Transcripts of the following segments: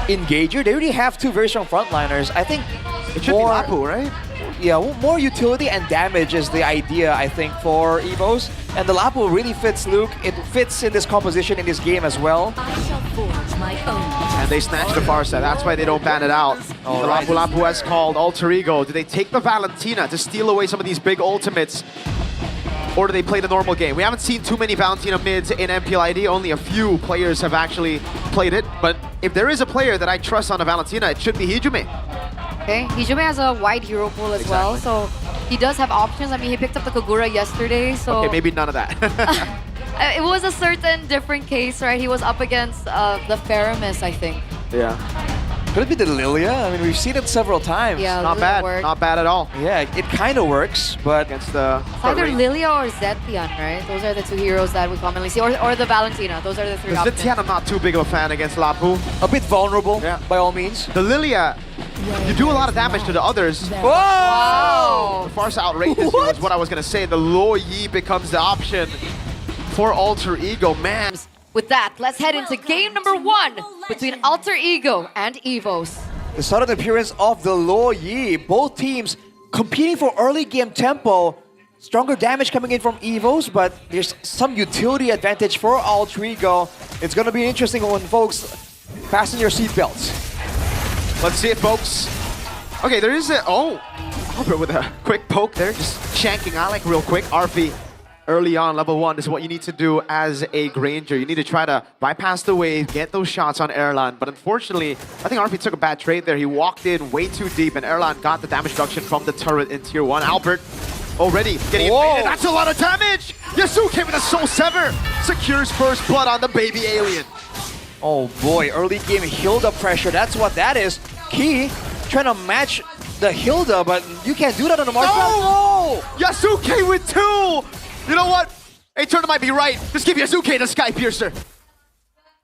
engager. They already have two very strong frontliners. I think It should be Lapu, right? yeah, more utility and damage is the idea, I think, for EVOS. And the Lapu really fits Luke. It fits in this composition in this game as well. I shall forge my own. And they snatch the far side. That's why they don't ban it out. All The right. Lapu has called Alter Ego. Do they take the Valentina to steal away some of these big ultimates? Or do they play the normal game? We haven't seen too many Valentina mids in MPL ID. Only a few players have actually played it. But if there is a player that I trust on a Valentina, it should be Hijume. Okay, Hijume has a wide hero pool as well, so he does have options. I mean, he picked up the Kagura yesterday, so... Okay, maybe none of that. It was a certain different case, right? He was up against the Faramis, I think. Yeah. Could it be the Lilia? I mean, we've seen it several times. Yeah, Not Lilia bad. worked. Not bad at all. Yeah, it kind of works, but Against the... It's either Lilia or Zetian, right? Those are the two heroes that we commonly see. Or the Valentina. Those are the three The options. Zitian, I'm not too big of a fan against Lapu. a bit vulnerable, Yeah. by all means. The Lilia, you do a lot of damage to the others. Wow! Farsa outrageous you is what I was going to say. The Lo Yi becomes the option for Alter Ego. Man, With that, let's head into game number 1 between Alter Ego and EVOS. The sudden appearance of the Lo Yi. Both teams competing for early game tempo. Stronger damage coming in from EVOS, but there's some utility advantage for Alter Ego. It's going to be an interesting one, folks. Fasten your seatbelts. let's see it, folks. Okay, there is a... Oh, Albert with a quick poke there. Just shanking Alec real quick. Arfi, early on, level 1 is what you need to do as a Granger. You need to try to bypass the wave, get those shots on Erlan. But unfortunately, I think Arfi took a bad trade there. He walked in way too deep, and Erlan got the damage reduction from the turret in Tier 1. Albert already getting invaded. That's a lot of damage! Yasuke with a Soul Sever secures first blood on the baby alien. Oh boy, early game Hilda pressure. That's what that is. Key trying to match the Hilda, but you can't do that on the Marshall. Oh! Yasuke with 2! You know what? Turner might be right. Just give Yasuke the Sky Piercer.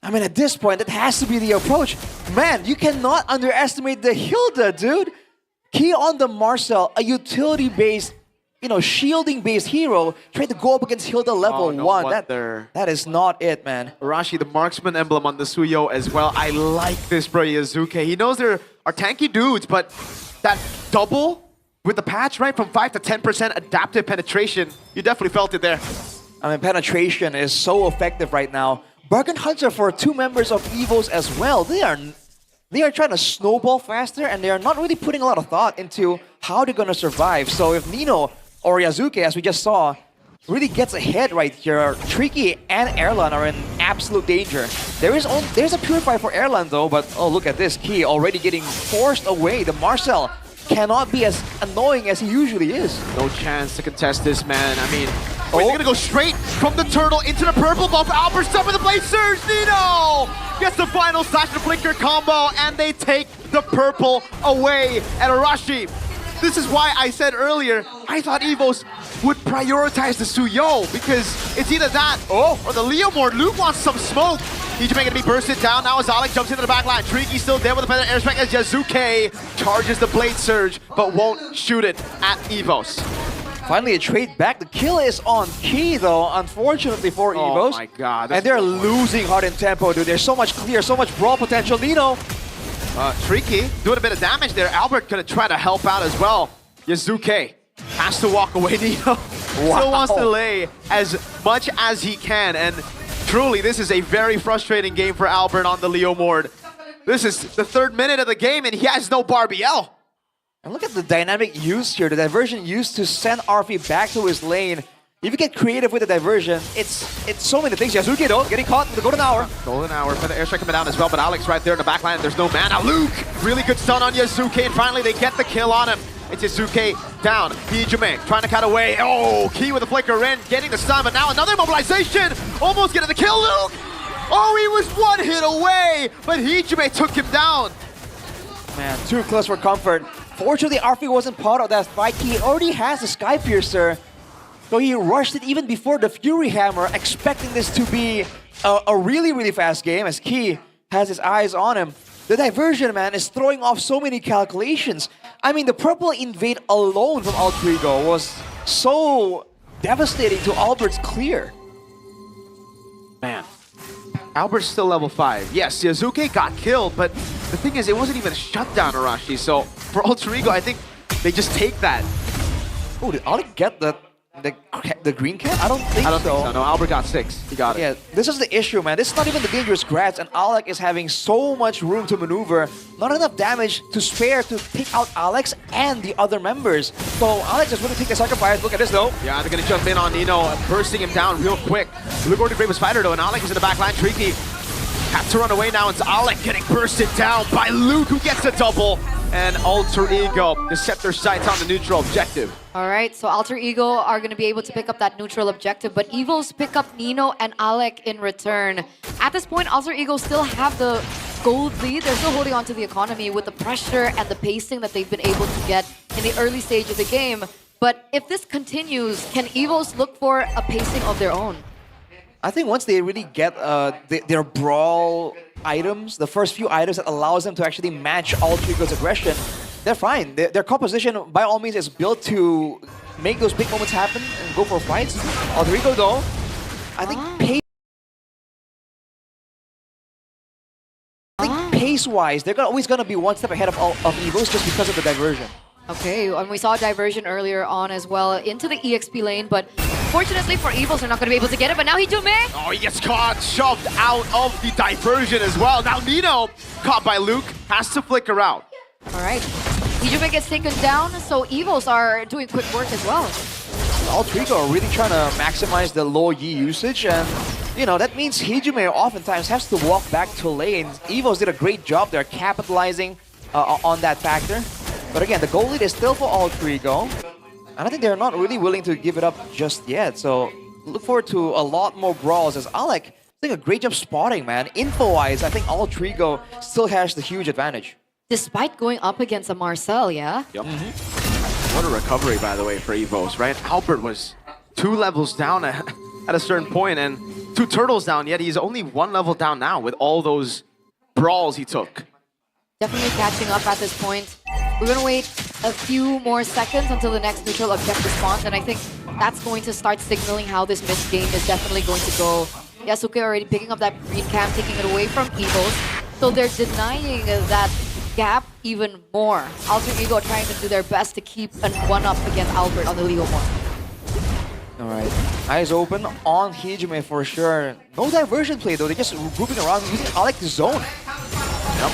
I mean, at this point, that has to be the approach. Man, you cannot underestimate the Hilda, dude. Key on the Marcel, a utility-based, shielding-based hero, trying to go up against Hilda level 1. That is not it, man. Arashi, the marksman emblem on the Suyo as well. I like this, bro, Yasuke. He knows there are tanky dudes, but that double with the patch, right, from 5 to 10% adaptive penetration, you definitely felt it there. I mean, penetration is so effective right now. Bargain Hunter for 2 members of EVOS as well. They are trying to snowball faster, and they are not really putting a lot of thought into how they're going to survive. So if Nino or Yasuke, as we just saw, really gets ahead right here, Tricky and Erlan are in absolute danger. There's a Purify for Erlan though, but oh, look at this. Key already getting forced away. The Marcel cannot be as annoying as he usually is. No chance to contest this, man. I mean, they're gonna go straight from the turtle into the purple buff. Albert stuck with the Blade Surge. Nino gets the final slash and flicker combo, and they take the purple away. And Arashi, this is why I said earlier, I thought EVOS would prioritize the Suyo, because it's either that or the Leomord. Luke wants some smoke. Hijume gonna be bursted down. Now as Alec jumps into the back line. Tricky still there with the feather airstrike as Yasuke charges the Blade Surge, but won't shoot it at EVOS. Finally, a trade back. The kill is on Key, though, unfortunately for EVOS. Oh my god. And they're losing hard in tempo, dude. There's so much clear, so much brawl potential. Nino. Tricky doing a bit of damage there. Albert gonna try to help out as well. Yasuke has to walk away. Nino still wants to lay as much as he can. And truly, this is a very frustrating game for Albert on the Leomord. This is the 3rd minute of the game, and he has no Barbiel. And look at the dynamic use here, the diversion used to send Arfi back to his lane. If you get creative with the diversion, it's so many things. Yasuke though, getting caught in the golden hour. Golden hour for the airstrike coming down as well, but Alex right there in the back line. There's no mana. Luke, really good stun on Yasuke, and finally they get the kill on him. It's Yasuke down. Hijume trying to cut away. Oh, Key with a flicker in, getting the stun, but now another mobilization. Almost getting the kill, Luke. Oh, he was 1 hit away, but Hijume took him down. Man, too close for comfort. Fortunately, Arfi wasn't part of that fight. He already has the Sky Piercer. So he rushed it even before the Fury Hammer, expecting this to be a really, really fast game as Key has his eyes on him. The diversion, man, is throwing off so many calculations. I mean, the purple invade alone from Alter Ego was so devastating to Albert's clear. Man, Albert's still level 5. Yes, Yasuke got killed, but the thing is, it wasn't even a shutdown, Arashi. So for Alter Ego, I think they just take that. Oh, did Alec get the green cap? I don't think so. No, Albert got 6. He got it. Yeah, this is the issue, man. This is not even the dangerous grats, and Alec is having so much room to maneuver. Not enough damage to spare to take out Alex and the other members. So Alex is going to take a sacrifice. Look at this, though. Yeah, they're gonna jump in on Nino, bursting him down real quick. Luke already bravest fighter though, and Alec is in the back line. Tricky has to run away now. It's Alec getting bursted down by Luke, who gets a double. And Alter Ego to set their sights on the neutral objective. All right, so Alter Ego are going to be able to pick up that neutral objective, but EVOS pick up Nino and Alec in return. At this point, Alter Ego still have the gold lead. They're still holding on to the economy with the pressure and the pacing that they've been able to get in the early stage of the game. But if this continues, can EVOS look for a pacing of their own? I think once they really get their brawl items, the first few items that allows them to actually match Alter Ego's aggression, they're fine. Their composition, by all means, is built to make those big moments happen and go for fights. Alter Ego, though, I think pace-wise, they're always going to be one step ahead of EVOS just because of the diversion. Okay, and we saw a diversion earlier on as well into the EXP lane, but fortunately for EVOS, they're not going to be able to get it, but now Hijime! Oh, he gets caught, shoved out of the diversion as well. Now Nino, caught by Luke, has to flicker out. All right, Hijime gets taken down, so EVOS are doing quick work as well. Alter Ego are really trying to maximize the low Yi usage, and you know, that means Hijime oftentimes has to walk back to lane. EVOS did a great job there capitalizing on that factor. But again, the goal lead is still for Alter Ego. And I think they're not really willing to give it up just yet. So look forward to a lot more brawls as Alec is doing a great job spotting, man. Info-wise, I think Alter Ego still has the huge advantage. Despite going up against a Marcel, yeah? Yep. What a recovery, by the way, for EVOS, right? Albert was 2 levels down at a certain point and 2 turtles down, yet he's only 1 level down now with all those brawls he took. Definitely catching up at this point. We're going to wait a few more seconds until the next neutral objective spawns, and I think that's going to start signaling how this mid game is definitely going to go. Yasuke already picking up that green cam, taking it away from EVOS. So they're denying that gap even more. Alter Ego trying to do their best to keep an 1-up against Albert on the Leo one. Alright, eyes open on Hijime for sure. No diversion play though, they're just grouping around using Alec to zone. Yep.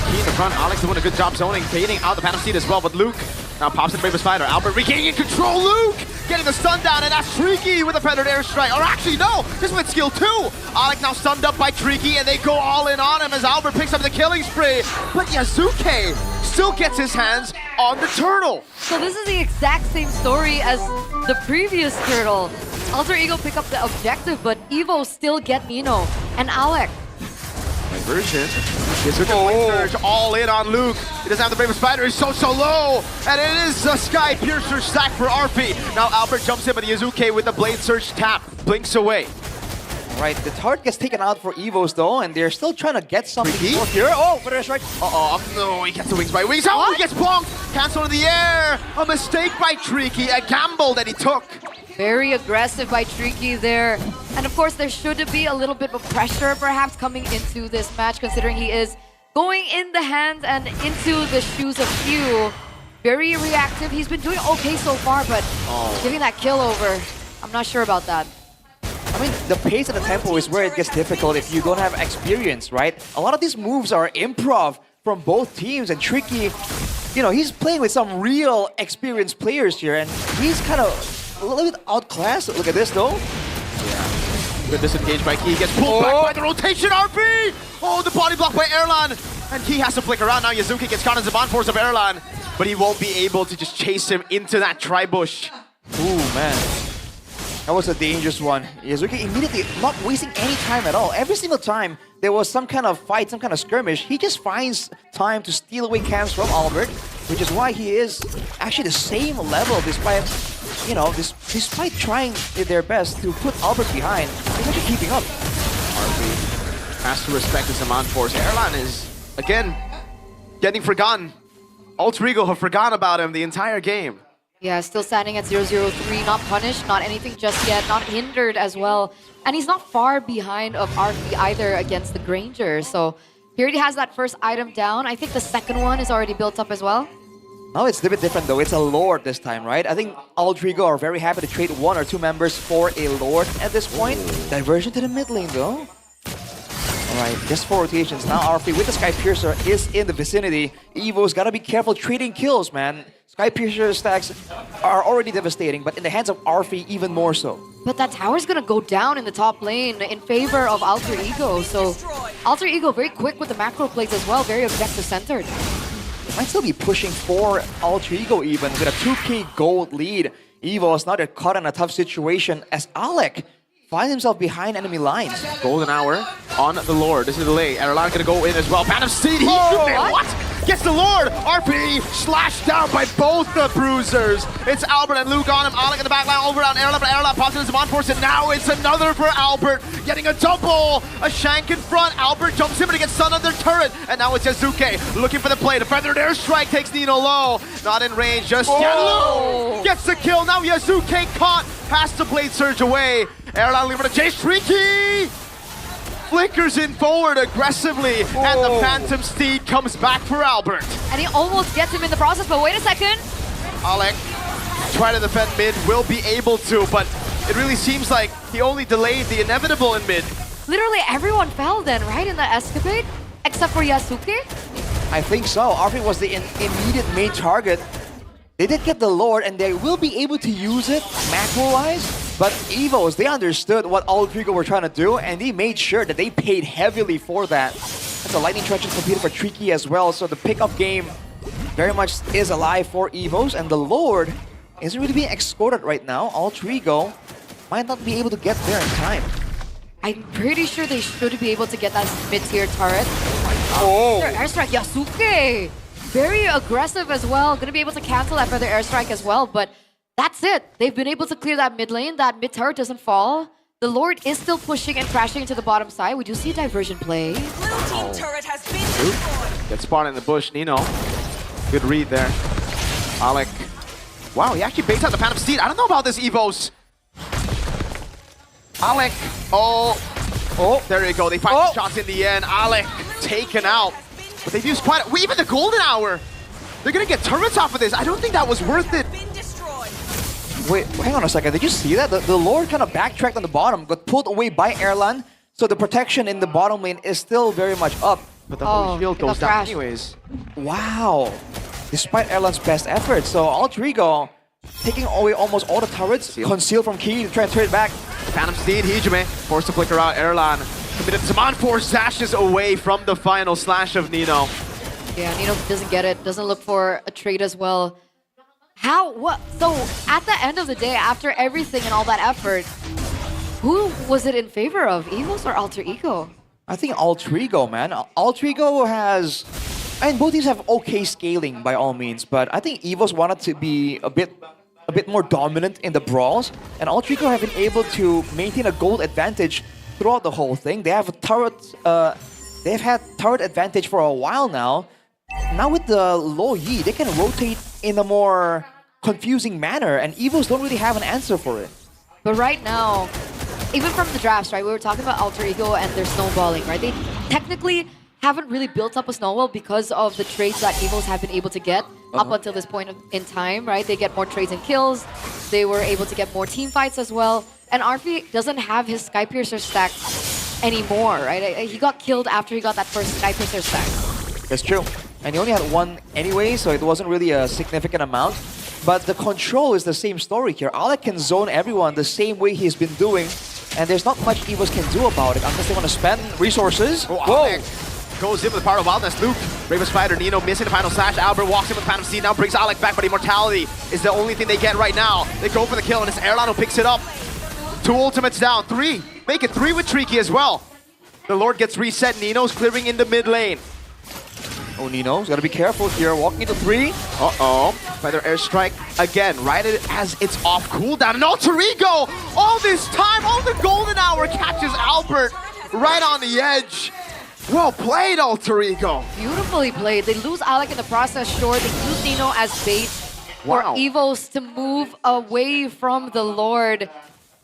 Key in the front, Alex doing a good job zoning, baiting out the Phantom Seed as well, but Luke now pops in bravest fighter. Albert regaining control, Luke getting the stun down, and that's Tricky with a Predator airstrike. Or actually, no, this went skill 2. Alec now stunned up by Tricky, and they go all in on him as Albert picks up the killing spree. But Yasuke still gets his hands on the turtle. So this is the exact same story as the previous turtle. Alter Ego pick up the objective, but Evo still get Nino and Alec. Diversion. Surge all in on Luke. He doesn't have the bravest fighter. He's so low. And it is a Sky Piercer stack for RP. Now Albert jumps in, but Yazuke with the Blade Surge tap blinks away. Right, the turret gets taken out for EVOS though, and they're still trying to get something Tricky? for here. Oh, but that's right. No, he gets the wings by wings. Oh, What? he gets plonked. Cancel in the air. A mistake by Tricky. A gamble that he took. Very aggressive by Tricky there. And of course, there should be a little bit of pressure perhaps coming into this match, considering he is going in the hands and into the shoes of Hugh. Very reactive. He's been doing okay so far, but giving that kill over, I'm not sure about that. I mean, the pace and the tempo is where it gets difficult if you don't have experience, right? A lot of these moves are improv from both teams, and Tricky, you know, he's playing with some real experienced players here, and he's kind of a little bit outclassed. Look at this, though. Good disengage by Key. Gets pulled back by the rotation RP. Oh, the body block by Erlan. And Key has to flicker out. Now Yazuki gets caught in the bond force of Erlan. But he won't be able to just chase him into that tri-bush. Ooh, man. That was a dangerous one. Yazuki immediately not wasting any time at all. Every single time there was some kind of fight, some kind of skirmish, he just finds time to steal away cams from Albert, which is why he is actually the same level despite, you know, despite trying their best to put Albert behind. He's actually keeping up. RP has to respect his Amon force. Erlan is, again, getting forgotten. Alter Ego have forgotten about him the entire game. Yeah, still standing at 0-0-3, not punished, not anything just yet, not hindered as well. And he's not far behind of RP either against the Granger. So He already has that first item down. I think the second one is already built up as well. Now it's a bit different though. It's a Lord this time, right? I think Aldrigo are very happy to trade 1 or 2 members for a Lord at this point. Diversion to the mid lane though. Alright, just 4 rotations. Now RP with the Sky Piercer is in the vicinity. EVO's gotta be careful trading kills, man. Sky Piercer stacks are already devastating, but in the hands of RP even more so. But that tower's gonna go down in the top lane in favor of Alter Ego. So Alter Ego very quick with the macro plays as well, very objective centered. Might still be pushing for Alter Ego even with a 2k gold lead. Evo is not caught in a tough situation as Alec finds himself behind enemy lines. Golden hour on the Lord. This is the lane. Erlan gonna go in as well. Phantom Seed, what? Gets the Lord! RP slashed down by both the bruisers. It's Albert and Luke on him. Alec in the back line over on Erlan, but Erlan passes him on force, and now it's another for Albert. Getting a double! A shank in front. Albert jumps in, but he gets stunned on their turret. And now it's Yazuke looking for the play. The feathered airstrike takes Nino low. Not in range, just yet. Luke gets the kill. Now Yazuke caught. Has the blade surge away. Erlan leaving to chase Shrieky! Flickers in forward aggressively, and the Phantom Steed comes back for Albert. And he almost gets him in the process, but wait a second. Alec, try to defend mid, will be able to, but it really seems like he only delayed the inevitable in mid. Literally everyone fell then, right, in the escapade? Except for Yasuke? I think so. RP was the immediate main target. They did get the Lord, and they will be able to use it macro-wise. But EVOS, they understood what Aldrigo were trying to do, and they made sure that they paid heavily for that. That's a Lightning Trench completed for Tricky as well, so the pickup game very much is alive for EVOS, and the Lord isn't really being escorted right now. Aldrigo might not be able to get there in time. I'm pretty sure they should be able to get that mid-tier turret. Oh! Their airstrike, Yasuke! Very aggressive as well. Gonna be able to cancel that further airstrike as well, but that's it. They've been able to clear that mid lane. That mid turret doesn't fall. The Lord is still pushing and crashing into the bottom side. We do see a diversion play. Blue team turret has been destroyed. Gets spotted in the bush, Nino. Good read there. Alec. Wow, he actually baits out the Phantom Steed. I don't know about this, EVOS. Alec. Oh, there you go. They find the shots in the end. Alec taken out. But they've used quite even the golden hour. They're gonna get turrets off of this. I don't think that was worth it. Been destroyed. Wait, hang on a second. Did you see that? The Lord kind of backtracked on the bottom, got pulled away by Erlan. So the protection in the bottom lane is still very much up. But the whole shield it got goes down crashed. anyways. Wow. Despite Erlan's best efforts. So Aldrigo taking away almost all the turrets, concealed from Key to try and turn it back. Phantom Steed, Hijime, forced to flicker out. Erlan committed to on force, dashes away from the final slash of Nino. Yeah, Nino doesn't get it. Doesn't look for a trade as well. What? So at the end of the day, after everything and all that effort, who was it in favor of, EVOS or Alter Ego? I think Aldrigo, man. Aldrigo has... I mean, both teams have okay scaling by all means, but I think EVOS wanted to be a bit more dominant in the brawls, and Aldrigo have been able to maintain a gold advantage throughout the whole thing. They have a turret... they've had turret advantage for a while now. Now with the low Yi, they can rotate in a more confusing manner, and EVOS don't really have an answer for it. But right now, even from the drafts, right, we were talking about Alter Ego and their snowballing, right? They technically haven't really built up a snowball because of the trades that EVOS have been able to get up until this point in time, right? They get more trades and kills. They were able to get more team fights as well. And RP doesn't have his Sky Piercer stack anymore, right? He got killed after he got that first Sky Piercer stack. That's true. And he only had one anyway, so it wasn't really a significant amount. But the control is the same story here. Alec can zone everyone the same way he's been doing, and there's not much EVOS can do about it unless they want to spend resources. Whoa! Goes in with the power of wildness. Luke, Bravest Fighter, Nino missing the final slash. Albert walks in with Phantom Seed, now brings Alec back, but Immortality is the only thing they get right now. They go for the kill, and it's Erlan who picks it up. 2 ultimates down, 3. Make it 3 with Tricky as well. The Lord gets reset. Nino's clearing in the mid lane. Oh, Nino's gotta be careful here. Walking into 3. Uh-oh. Feather airstrike again, right as it's off cooldown. And Alter Ego, all this time, all the golden hour catches Albert right on the edge. Well played, Alter Ego. Beautifully played. They lose Alec in the process, sure. They use Nino as bait for Wow. EVOS to move away from the Lord.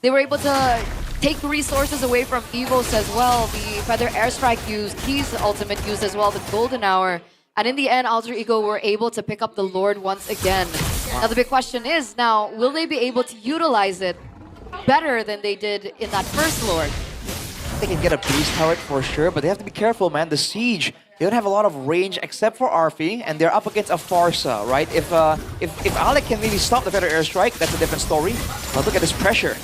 They were able to take resources away from EVOS as well. The Feather Airstrike used, Key's ultimate used as well, the Golden Hour. And in the end, Alter Ego were able to pick up the Lord once again. Now the big question is, now, will they be able to utilize it better than they did in that first Lord? They can get a base turret for sure, but they have to be careful, man. The Siege, they don't have a lot of range except for Arfi, and they're up against a Farsa, right? If Alec can really stop the Feather Airstrike, that's a different story. But look at this pressure.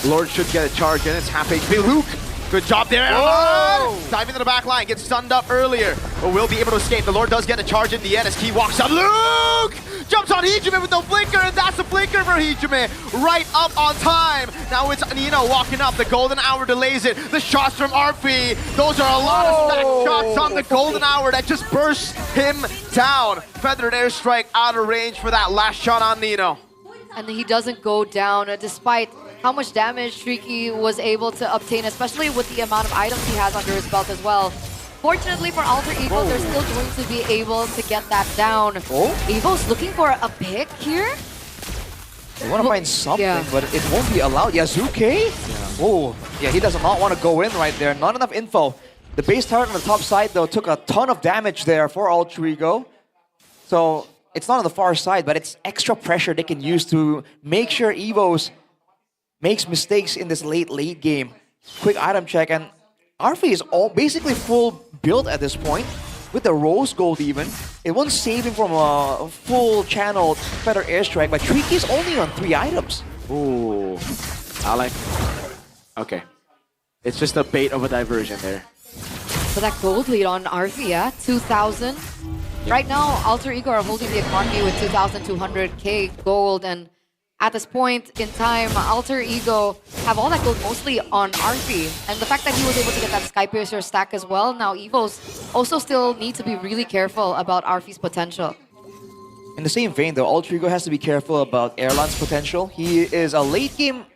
Lord should get a charge in. It's half HP. Luke, good job there. Whoa! Diving into the back line, gets stunned up earlier, but will be able to escape. The Lord does get a charge in the end as Key walks up. Luke jumps on Hijime with no blinker, and that's a blinker for Hijime. Right up on time. Now it's Nino walking up. The Golden Hour delays it. The shots from Arfi. Those are a lot of stacked shots on the Golden Hour that just burst him down. Feathered Airstrike out of range for that last shot on Nino. And he doesn't go down despite how much damage Tricky was able to obtain, especially with the amount of items he has under his belt as well. Fortunately for Alter Ego, they're still going to be able to get that down. Evo's looking for a pick here. They want to find something, yeah. but it won't be allowed. Yazuke? Oh, yeah, he does not want to go in right there. Not enough info. The base turret on the top side, though, took a ton of damage there for Alter Ego. So it's not on the far side, but it's extra pressure they can use to make sure EVOS makes mistakes in this late game. Quick item check, and Arfi is all basically full build at this point with the rose gold even. It won't save him from a full channel Feather Airstrike, but Tricky is only on 3 items. Ooh, Alec. Okay, it's just a bait of a diversion there. So that gold lead on Arfi, yeah, 2,000. Right now, Alter Ego are holding the economy with 2,200k gold, and at this point in time, Alter Ego have all that gold mostly on Arfi. And the fact that he was able to get that Skypiercer stack as well, now EVOS also still need to be really careful about Arfi's potential. In the same vein, though, Alter Ego has to be careful about Erlan's potential. He is a late-game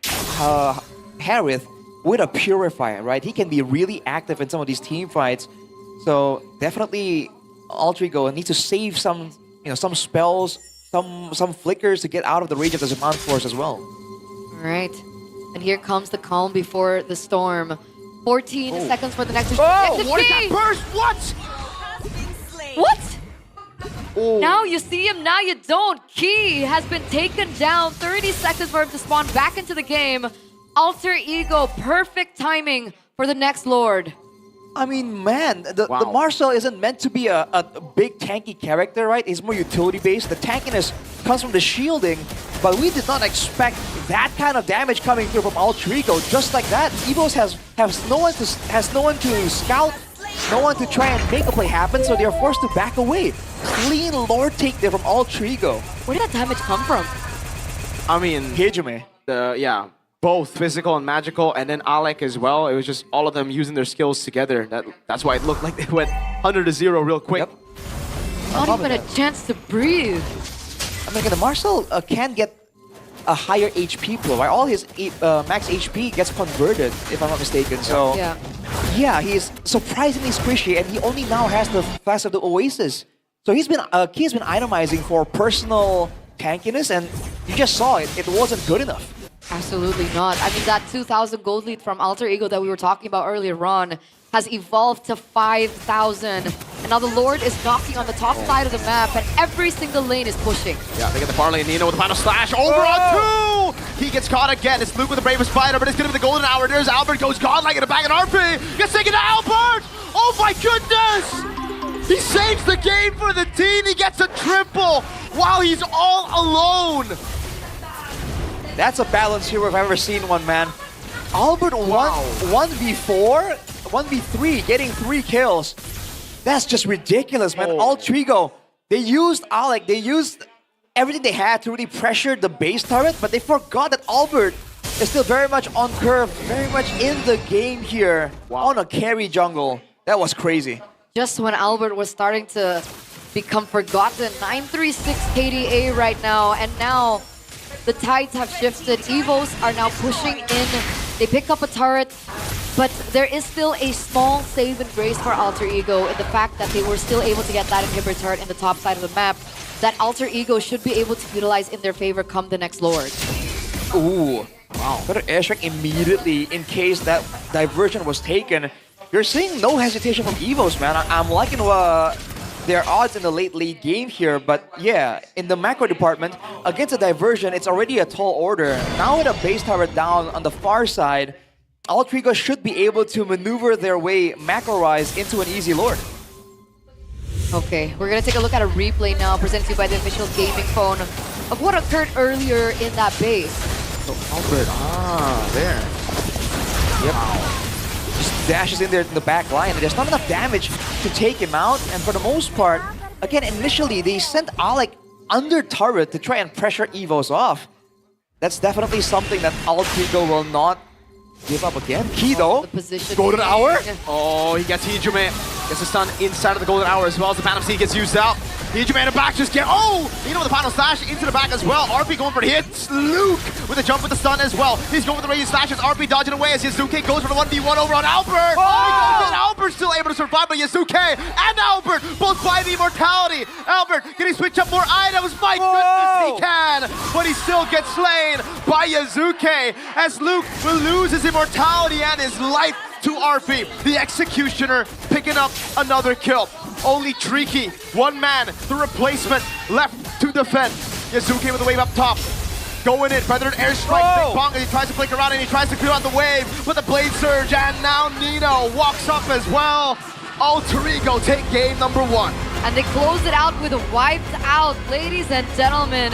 Harith with a Purifier, right? He can be really active in some of these team fights. So definitely, Alter Ego needs to save some spells, some flickers to get out of the range of the Zaman Force as well. All right. And here comes the calm before the storm. 14 seconds for the next... Oh, what is that burst? What? Has been slain. What? Oh. Now you see him, now you don't. Key has been taken down. 30 seconds for him to spawn back into the game. Alter Ego, perfect timing for the next Lord. I mean, man, the Marcel isn't meant to be a big tanky character, right? He's more utility-based. The tankiness comes from the shielding, but we did not expect that kind of damage coming through from Alter Ego just like that. EVOS has no one to scout, no one to try and make a play happen, so they're forced to back away. Clean Lord take there from Alter Ego. Where did that damage come from? I mean, Hijime. Both physical and magical, and then Alec as well. It was just all of them using their skills together. That's why it looked like they went 100 to 0 real quick. Yep. Not even a chance to breathe. I mean, the Marcel can get a higher HP pool, right? All his max HP gets converted, if I'm not mistaken. So yeah, he's surprisingly squishy, and he only now has the Flask of the Oasis. So he's been itemizing for personal tankiness, and you just saw it. It wasn't good enough. Absolutely not. I mean, that 2,000 gold lead from Alter Ego that we were talking about earlier on has evolved to 5,000. And now the Lord is knocking on the top side of the map, and every single lane is pushing. Yeah, they get the far lane. Nino with the final slash. Over on 2! He gets caught again. It's Luke with the bravest fighter, but it's going to be the Golden Hour. There's Albert, goes godlike in the back, and RP gets taken to Albert! Oh my goodness! He saves the game for the team. He gets a triple while he's all alone. That's a balance here if I've ever seen one, man. Albert 1v4, 1v3, getting 3 kills. That's just ridiculous, man. Alter Ego, they used Alec, they used everything they had to really pressure the base turret, but they forgot that Albert is still very much on curve, very much in the game here on a carry jungle. That was crazy. Just when Albert was starting to become forgotten, 936 KDA right now, and now the tides have shifted. EVOS are now pushing in. They pick up a turret, but there is still a small save and grace for Alter Ego in the fact that they were still able to get that inhibitor turret in the top side of the map that Alter Ego should be able to utilize in their favor come the next Lord. Ooh. Wow. Got an airstrike immediately in case that diversion was taken. You're seeing no hesitation from EVOS, man. I'm liking their odds in the late league game here, but yeah, in the macro department, against a diversion, it's already a tall order. Now with a base tower down on the far side, Altrigo should be able to maneuver their way macro-wise into an easy lord. Okay, we're gonna take a look at a replay now presented to you by the official gaming phone of what occurred earlier in that base. So Albert, there. Yep. Just dashes in there in the back line, and there's not enough damage to take him out. And for the most part, again, initially they sent Alec under turret to try and pressure EVOS off. That's definitely something that Altrigo will not give up again. Kido, The position. golden hour. Oh, he gets Hijume. Gets a stun inside of the golden hour as well as the Phantom Seed gets used out. Hijume in the back just get, Nino with the final slash into the back as well. RP going for the hits. Luke with the jump with the stun as well. He's going for the radius slashes. RP dodging away as Yazuke goes for the 1v1 over on Albert. Oh! He goes in. Albert's still able to survive, but Yazuke and Albert both by the immortality. Albert, can he switch up more items? My goodness, he can. But he still gets slain by Yazuke as Luke will lose his immortality and his life to RP. The Executioner picking up another kill. Only Tricky, one man, the replacement left to defend. Yazuke with the wave up top. Going in, feathered airstrike, Big Bong, and he tries to flick around and he tries to clear out the wave with the blade surge, and now Nino walks up as well. Alter Ego take game number 1. And they close it out with a wiped out, ladies and gentlemen.